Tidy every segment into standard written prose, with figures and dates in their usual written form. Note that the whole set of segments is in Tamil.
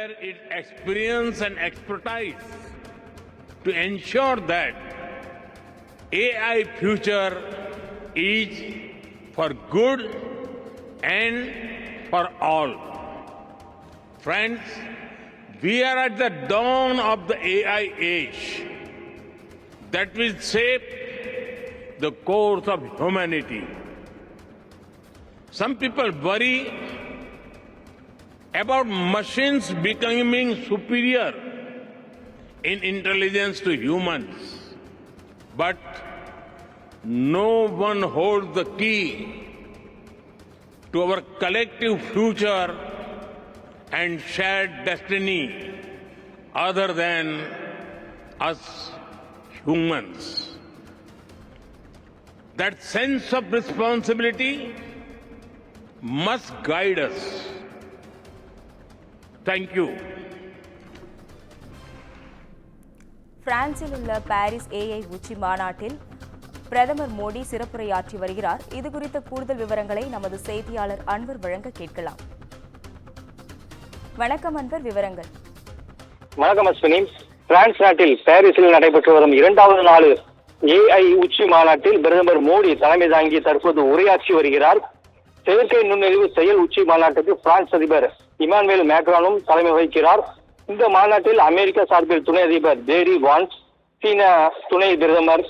share its experience and expertise to ensure that AI future is for good and for all. Friends, we are at the dawn of the AI age that will shape the course of humanity. Some people worry about machines becoming superior in intelligence to humans. But no one holds the key to our collective future and shared destiny other than us humans. That sense of responsibility must guide us. Thank you. பிரான்சில் உள்ள பாரிஸ் ஏஐ உச்சி மாநாட்டில் பிரதமர் மோடி சிறப்புரையாற்றி வருகிறார். இதுகுறித்த கூடுதல் விவரங்களை நமது செய்தியாளர் அன்வர் வழங்க கேட்கலாம். வணக்கம் அன்வர், விவரங்கள். வணக்கம் அஸ்வினி. பிரான்ஸ் நாட்டில் பாரிஸில் நடைபெற்று வரும் 2வது நாள் ஏஐ உச்சி மாநாட்டில் பிரதமர் மோடி தலைமை தாங்கி தற்போது உரையாற்றி வருகிறார். செயற்கை நுண்ணறிவு செயல் உச்சி மாநாட்டுக்கு பிரான்ஸ் அதிபர் இமானுவேல் மேக்ரானும் தலைமை வகிக்கிறார். இந்த மாநாட்டில் அமெரிக்க சார்பில் துணை அதிபர் ஜேடி வான்ஸ், சீன துணை பிரதமர்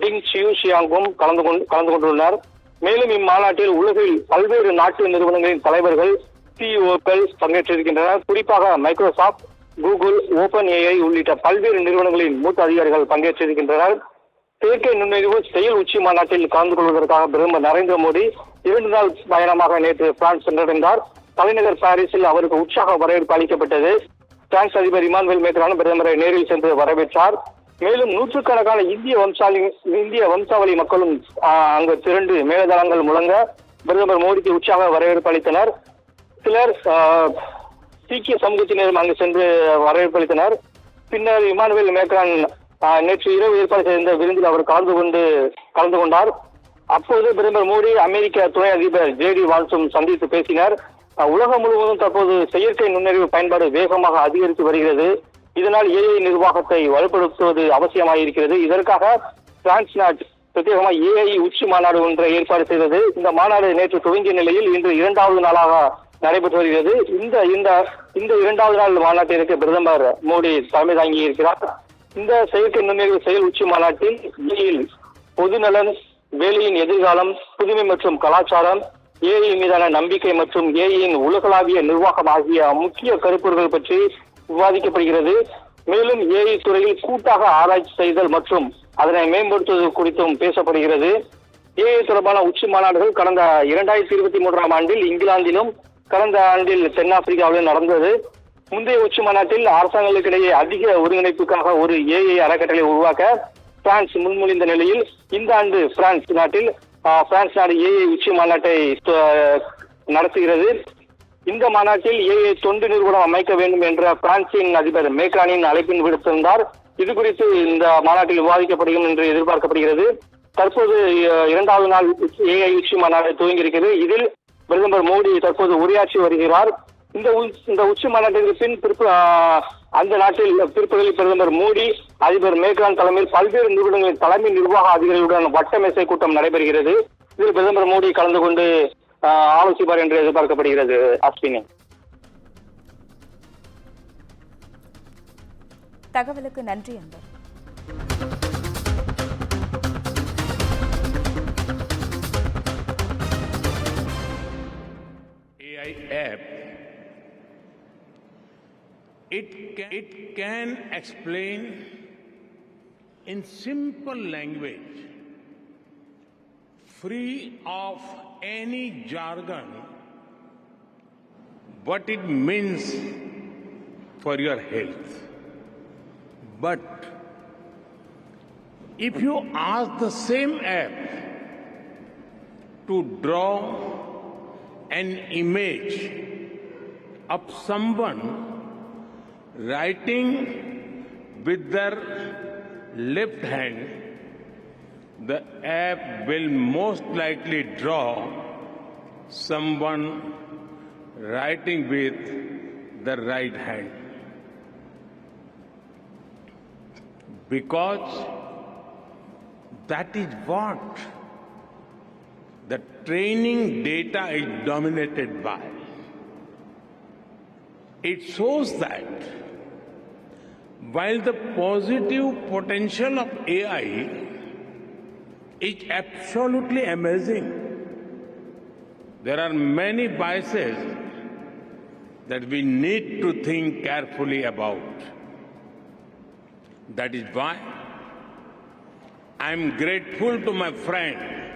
டிங் ஷியாங்கும் கலந்து கொண்டுள்ளனர். மேலும் இம்மாநாட்டில் உலகில் பல்வேறு நாட்டு நிறுவனங்களின் தலைவர்கள், சிஇஓக்கள் பங்கேற்றிருக்கின்றனர். குறிப்பாக மைக்ரோசாப்ட், கூகுள், ஓபன் ஏஐ உள்ளிட்ட பல்வேறு நிறுவனங்களின் மூத்த அதிகாரிகள் பங்கேற்றிருக்கின்றனர். செயற்கை நுண்ணறிவு செயல் உச்சி மாநாட்டில் கலந்து கொள்வதற்காக பிரதமர் நரேந்திர மோடி 2 நாள் பயணமாக நேற்று பிரான்ஸ் சென்றடைந்தார். தலைநகர் பாரிஸில் அவருக்கு உற்சாக வரவேற்பு அளிக்கப்பட்டது. பிரான்ஸ் அதிபர் இமானுவேல் மேக்ரான் பிரதமரை நேரில் சென்று வரவேற்றார். மேலும் நூற்றுக்கணக்கான இந்திய வம்சாவளி மக்களும் அங்கு திரண்டு மேலதளங்கள் முழங்க பிரதமர் மோடிக்கு உற்சாக வரவேற்பு அளித்தனர். சிலர் சீக்கிய சமூகத்தினரும் அங்கு சென்று வரவேற்பு அளித்தனர். பின்னர் இமானுவேல் மேக்ரான் நேற்று இரவு ஏற்பாடு செய்த விருந்தில் அவர் கலந்து கொண்டார். அப்போது பிரதமர் மோடி அமெரிக்க துணை அதிபர் ஜேடி வான்ஸும் சந்தித்து பேசினர். உலகம் முழுவதும் தற்போது செயற்கை நுண்ணறிவு பயன்பாடு வேகமாக அதிகரித்து வருகிறது. இதனால் ஏஐ நிர்வாகத்தை வலுப்படுத்துவது அவசியமாயிருக்கிறது. இதற்காக பிரான்ஸ் நாடு பிரத்யேகமாக ஏஐ உச்சி மாநாடு ஒன்றை ஏற்பாடு செய்தது. இந்த மாநாடு நேற்று துவங்கிய நிலையில் இன்று 2வது நாளாக நடைபெற்று வருகிறது. இந்த 2வது நாள் மாநாட்டிற்கு பிரதமர் மோடி தலைமை தாங்கி இருக்கிறார். இந்த செயற்கை நுண்ணறிவு செயல் உச்சி மாநாட்டில் பொதுநலன், வேலையின் எதிர்காலம், புதுமை மற்றும் கலாச்சாரம், ஏஐ மீதான நம்பிக்கை மற்றும் ஏஐயின் உலகளாவிய நிர்வாகம் ஆகிய முக்கிய கருப்பொருள்கள் பற்றி விவாதிக்கப்படுகிறது. மேலும் ஏஐ துறையில் கூட்டாக ஆராய்ச்சி செய்தல் மற்றும் அதனை மேம்படுத்துவது குறித்தும் பேசப்படுகிறது. ஏஐ தொடர்பான உச்சி மாநாடுகள் கடந்த 2023ஆம் ஆண்டில் இங்கிலாந்திலும் கடந்த ஆண்டில் தென்னாப்பிரிக்காவிலும் நடந்தது. முந்தைய உச்சி மாநாட்டில் அரசாங்கங்களுக்கிடையே அதிக ஒருங்கிணைப்புக்காக ஒரு ஏஐ அறக்கட்டளை உருவாக்க பிரான்ஸ் முன்மொழிந்த நிலையில் இந்த ஆண்டு பிரான்ஸ் நாடு ஏஐ உச்சி மாநாட்டை நடத்துகிறது. இந்த மாநாட்டில் ஏஐ தொண்டு நிறுவனம் அமைக்க வேண்டும் என்ற பிரான்சின் அதிபர் மேக்ரானின் அழைப்பின் விடுத்திருந்தார். இது குறித்து இந்த மாநாட்டில் விவாதிக்கப்படும் என்று எதிர்பார்க்கப்படுகிறது. தற்போது 2வது நாள் ஏஐ உச்சி மாநாடு துவங்கியிருக்கிறது. இதில் பிரதமர் மோடி தற்போது உரையாற்றி வருகிறார். இந்த உச்சி மாநாட்டிற்கு பின் அந்த நாட்டில் பிற்பகலில் பிரதமர் மோடி அதிபர் மேக்ரான் தலைமையில் பல்வேறு நிறுவனங்களின் தலைமை நிர்வாக அதிகாரிகளுடன் வட்டமேசை கூட்டம் நடைபெறுகிறது. இதில் பிரதமர் மோடி கலந்து கொண்டு ஆலோசிப்பார் என்று எதிர்பார்க்கப்படுகிறது. அஸ்வினி, தகவலுக்கு நன்றி அன்பர். AI app, it can explain in simple language, free of any jargon, what it means for your health. But if you ask the same app to draw an image of someone writing with their left hand, the app will most likely draw someone writing with the right hand. because that is what the training data is dominated by. It shows that while the positive potential of AI is absolutely amazing, there are many biases that we need to think carefully about. That is why I am grateful to my friend